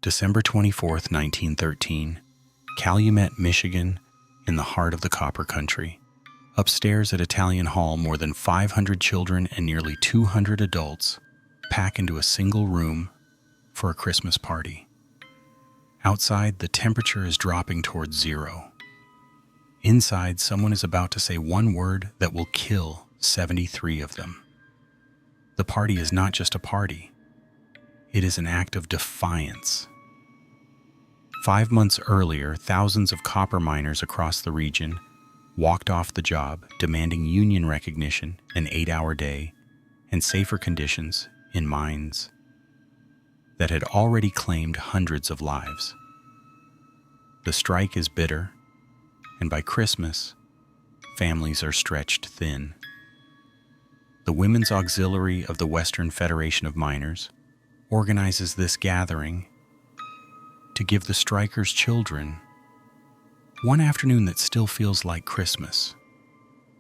December 24th, 1913, Calumet, Michigan, in the heart of the Copper Country. Upstairs at Italian Hall, more than 500 children and nearly 200 adults pack into a single room for a Christmas party. Outside, the temperature is dropping towards zero. Inside, someone is about to say one word that will kill 73 of them. The party is not just a party. It is an act of defiance. 5 months earlier, thousands of copper miners across the region walked off the job, demanding union recognition, an 8-hour day, and safer conditions in mines that had already claimed hundreds of lives. The strike is bitter, and by Christmas, families are stretched thin. The Women's Auxiliary of the Western Federation of Miners organizes this gathering to give the strikers' children one afternoon that still feels like Christmas,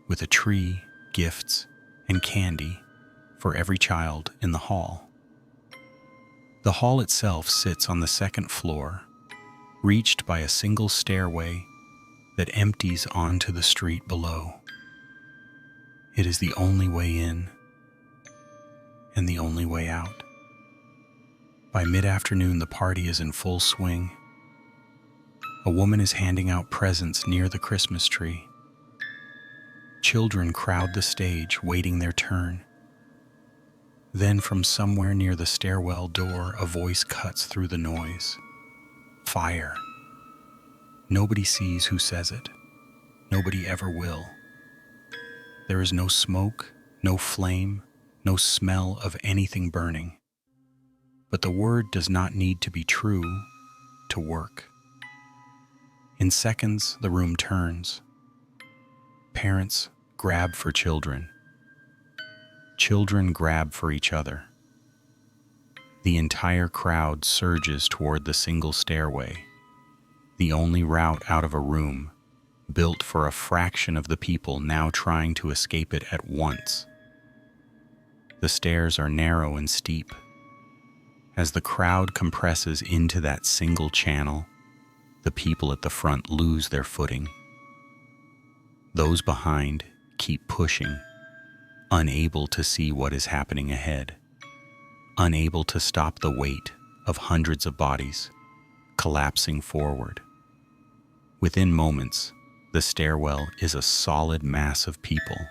with a tree, gifts, and candy for every child in the hall. The hall itself sits on the second floor, reached by a single stairway that empties onto the street below. It is the only way in and the only way out. By mid-afternoon, the party is in full swing. A woman is handing out presents near the Christmas tree. Children crowd the stage, waiting their turn. Then, from somewhere near the stairwell door, a voice cuts through the noise. Fire. Nobody sees who says it. Nobody ever will. There is no smoke, no flame, no smell of anything burning. But the word does not need to be true to work. In seconds, the room turns. Parents grab for children. Children grab for each other. The entire crowd surges toward the single stairway, the only route out of a room built for a fraction of the people now trying to escape it at once. The stairs are narrow and steep. As the crowd compresses into that single channel, the people at the front lose their footing. Those behind keep pushing, unable to see what is happening ahead, unable to stop the weight of hundreds of bodies collapsing forward. Within moments, the stairwell is a solid mass of people,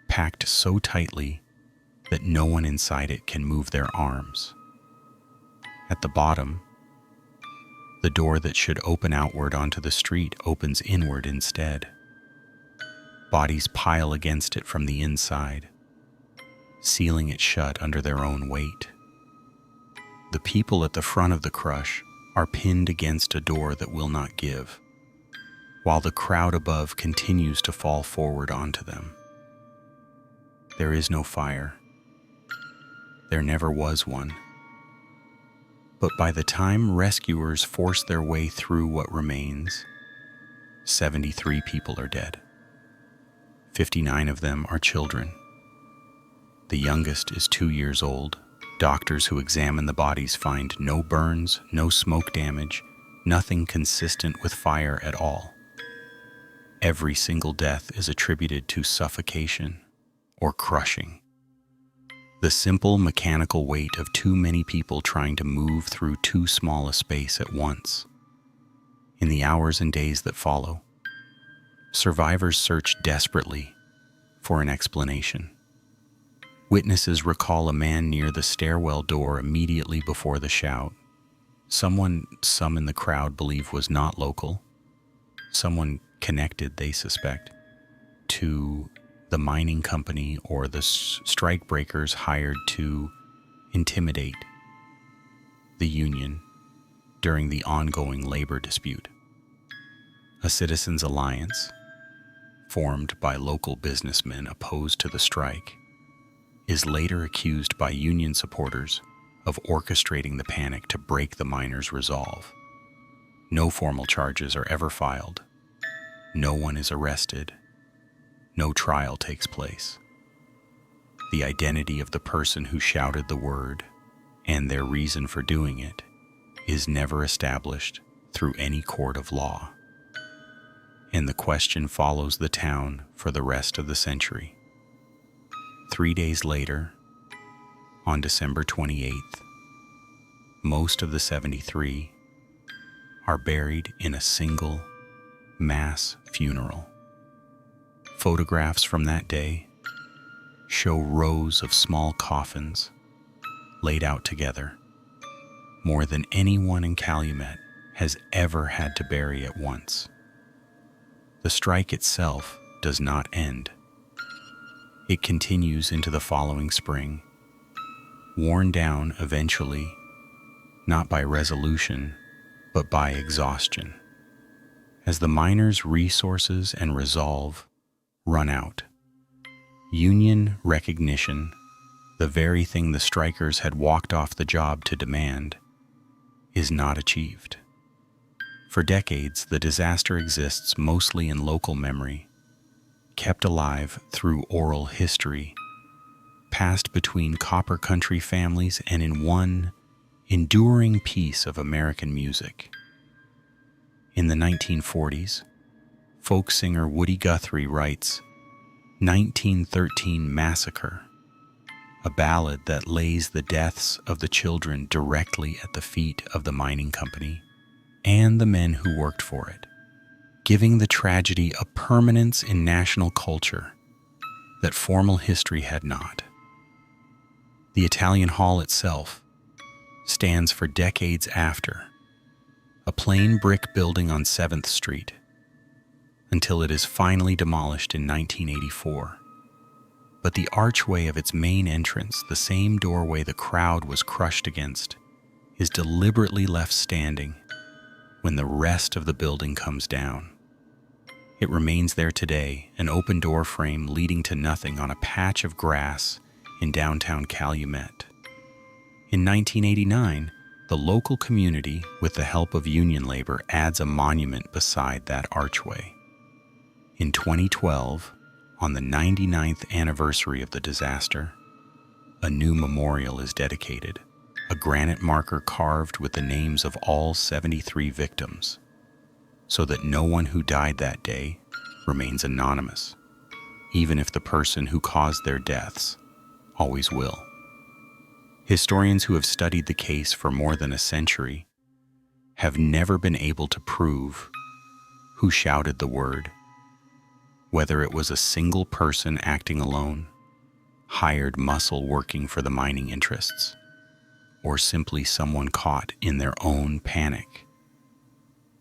packed so tightly that no one inside it can move their arms. At the bottom, the door that should open outward onto the street opens inward instead. Bodies pile against it from the inside, sealing it shut under their own weight. The people at the front of the crush are pinned against a door that will not give, while the crowd above continues to fall forward onto them. There is no fire. There never was one. But by the time rescuers force their way through what remains, 73 people are dead. 59 of them are children. The youngest is 2 years old. Doctors who examine the bodies find no burns, no smoke damage, nothing consistent with fire at all. Every single death is attributed to suffocation or crushing. The simple mechanical weight of too many people trying to move through too small a space at once. In the hours and days that follow, survivors search desperately for an explanation. Witnesses recall a man near the stairwell door immediately before the shout. Someone some in the crowd believe was not local. Someone connected, they suspect, to the mining company or the strike breakers hired to intimidate the union during the ongoing labor dispute. A citizens' alliance, formed by local businessmen opposed to the strike, is later accused by union supporters of orchestrating the panic to break the miners' resolve. No formal charges are ever filed. No one is arrested. No trial takes place. The identity of the person who shouted the word and their reason for doing it is never established through any court of law, and the question follows the town for the rest of the century. 3 days later, on December 28th, most of the 73 are buried in a single mass funeral. Photographs from that day show rows of small coffins laid out together, more than anyone in Calumet has ever had to bury at once. The strike itself does not end. It continues into the following spring, worn down eventually, not by resolution, but by exhaustion, as the miners' resources and resolve run out. Union recognition, the very thing the strikers had walked off the job to demand, is not achieved. For decades, the disaster exists mostly in local memory, kept alive through oral history, passed between copper country families, and in one enduring piece of American music. In the 1940s, folk singer Woody Guthrie writes 1913 Massacre, a ballad that lays the deaths of the children directly at the feet of the mining company and the men who worked for it, giving the tragedy a permanence in national culture that formal history had not. The Italian Hall itself stands for decades after, a plain brick building on 7th Street, until it is finally demolished in 1984. But the archway of its main entrance, the same doorway the crowd was crushed against, is deliberately left standing when the rest of the building comes down. It remains there today, an open door frame leading to nothing on a patch of grass in downtown Calumet. In 1989, the local community, with the help of union labor, adds a monument beside that archway. In 2012, on the 99th anniversary of the disaster, a new memorial is dedicated, a granite marker carved with the names of all 73 victims, so that no one who died that day remains anonymous, even if the person who caused their deaths always will. Historians who have studied the case for more than a century have never been able to prove who shouted the word, whether it was a single person acting alone, hired muscle working for the mining interests, or simply someone caught in their own panic,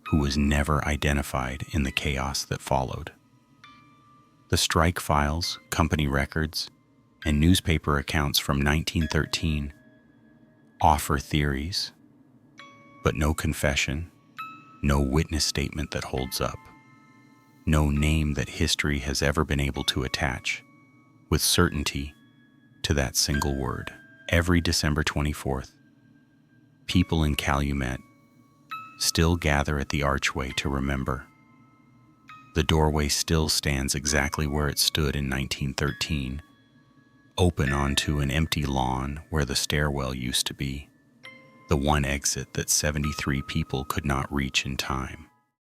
who was never identified in the chaos that followed. The strike files, company records, and newspaper accounts from 1913 offer theories, but no confession, no witness statement that holds up, no name that history has ever been able to attach with certainty to that single word. Every December 24th, people in Calumet still gather at the archway to remember. The doorway still stands exactly where it stood in 1913, open onto an empty lawn where the stairwell used to be, the one exit that 73 people could not reach in time.